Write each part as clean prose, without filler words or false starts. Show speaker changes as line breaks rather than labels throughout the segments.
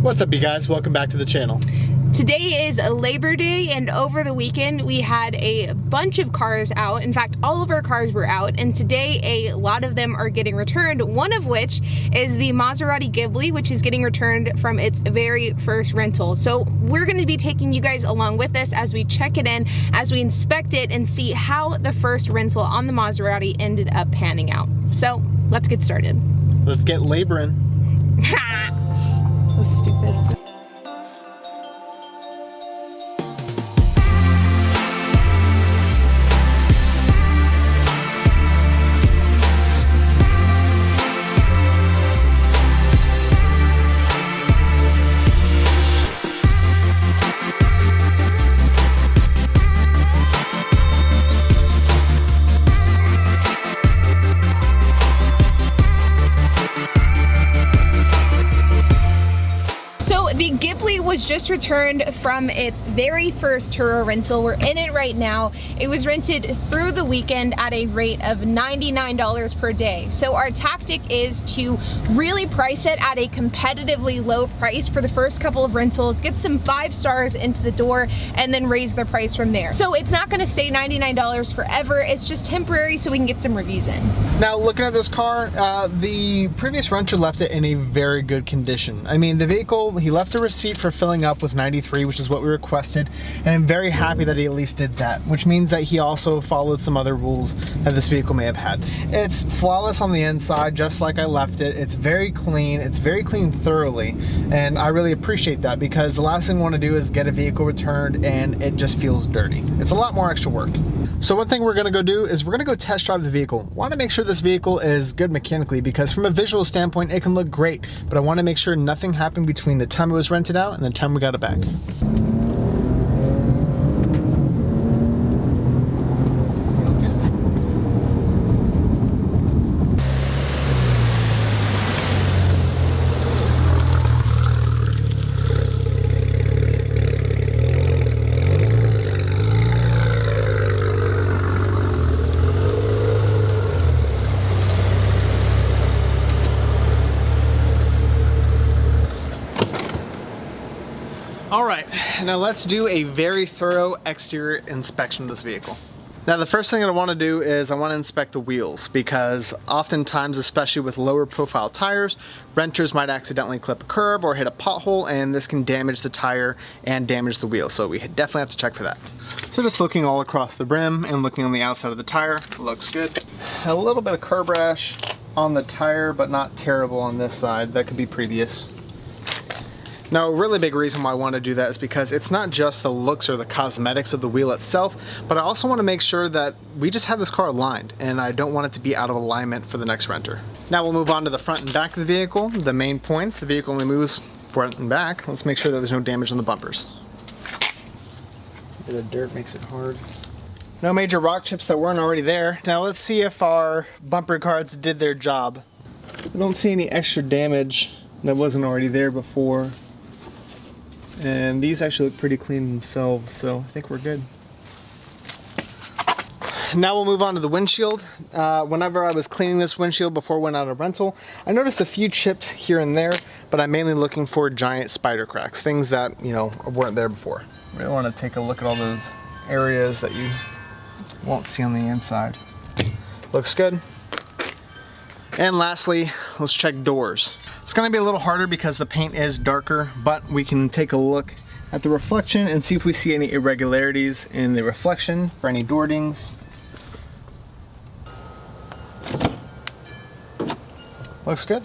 What's up, you guys? Welcome back to the channel.
Today is Labor Day, and over the weekend we had a bunch of cars out. In fact, all of our cars were out, and today a lot of them are getting returned, one of which is the Maserati Ghibli, which is getting returned from its very first rental. So we're going to be taking you guys along with us as we check it in, as we inspect it and see how the first rental on the Maserati ended up panning out. So let's get started.
Let's get laboring.
So stupid. The Ghibli was just returned from its very first Turo rental. We're in it right now. It was rented through the weekend at a rate of $99 per day. So our tactic is to really price it at a competitively low price for the first couple of rentals, get some 5 stars into the door, and then raise the price from there. So it's not gonna stay $99 forever. It's just temporary so we can get some reviews in. Now,
looking at this car, the previous renter left it in a very good condition. I mean, the vehicle, he left a receipt for filling up with 93, which is what we requested, and I'm very happy that he at least did that, which means that he also followed some other rules that this vehicle may have had. It's flawless on the inside, just like I left it. It's very clean thoroughly, and I really appreciate that, because the last thing I want to do is get a vehicle returned and it just feels dirty. It's a lot more extra work. So one thing we're going to go do is we're going to go test drive the vehicle. Want to make sure this vehicle is good mechanically, because from a visual standpoint it can look great, but I want to make sure nothing happened between the time it was rented out and the time we got it back. All right, now let's do a very thorough exterior inspection of this vehicle. Now, the first thing I want to do is I want to inspect the wheels, because oftentimes, especially with lower profile tires, renters might accidentally clip a curb or hit a pothole, and this can damage the tire and damage the wheel. So we definitely have to check for that. So just looking all across the brim and looking on the outside of the tire, looks good. A little bit of curb rash on the tire, but not terrible on this side. That could be previous. Now, a really big reason why I want to do that is because it's not just the looks or the cosmetics of the wheel itself, but I also want to make sure that we just have this car aligned, and I don't want it to be out of alignment for the next renter. Now we'll move on to the front and back of the vehicle. The main points: the vehicle only moves front and back. Let's make sure that there's no damage on the bumpers. A bit of dirt makes it hard. No major rock chips that weren't already there. Now let's see if our bumper guards did their job. I don't see any extra damage that wasn't already there before. And these actually look pretty clean themselves, so I think we're good. Now we'll move on to the windshield. Whenever I was cleaning this windshield before I went out of rental, I noticed a few chips here and there, but I'm mainly looking for giant spider cracks, things that, you know, weren't there before. Really want to take a look at all those areas that you won't see on the inside. Looks good. And lastly, let's check doors. It's going to be a little harder because the paint is darker, but we can take a look at the reflection and see if we see any irregularities in the reflection for any door dings. Looks good.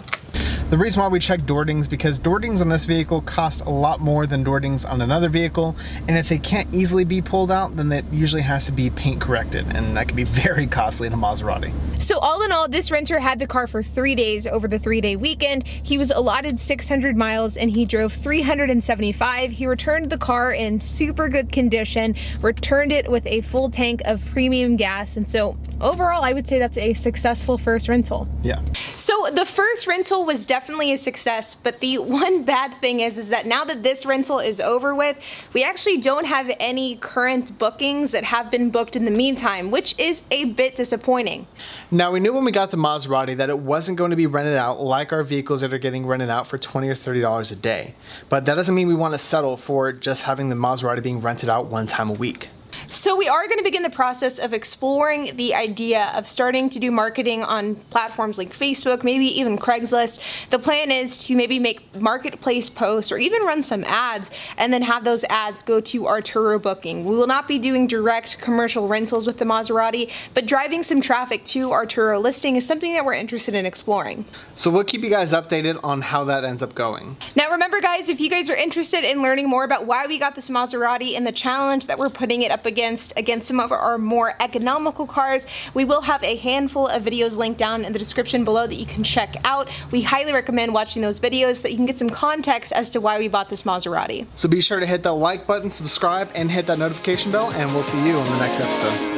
The reason why we check door dings, because door dings on this vehicle cost a lot more than door dings on another vehicle, and if they can't easily be pulled out, then that usually has to be paint corrected, and that can be very costly in a Maserati. So all in all, this renter had the car for 3 days over the 3-day weekend. He was allotted 600 miles and he drove 375. He returned the car in super good condition, returned it with a full tank of premium gas, and so overall I would say that's a successful first rental. Yeah. So the first rental was definitely
definitely a success, but the one bad thing is that now that this rental is over with, we actually don't have any current bookings that have been booked in the meantime, which is a bit disappointing.
Now, we knew when we got the Maserati that it wasn't going to be rented out like our vehicles that are getting rented out for $20 or $30 a day. But that doesn't mean we want to settle for just having the Maserati being rented out one time a week.
So we are going to begin the process of exploring the idea of starting to do marketing on platforms like Facebook, maybe even Craigslist. The plan is to maybe make marketplace posts or even run some ads and then have those ads go to our Turo booking. We will not be doing direct commercial rentals with the Maserati, but driving some traffic to our Turo listing is something that we're interested in exploring.
So we'll keep you guys updated on how that ends up going.
Now remember guys, if you guys are interested in learning more about why we got this Maserati and the challenge that we're putting it up against some of our more economical cars, we will have a handful of videos linked down in the description below that you can check out. We highly recommend watching those videos so that you can get some context as to why we bought this Maserati.
So be sure to hit that like button, subscribe, and hit that notification bell, and we'll see you in the next episode.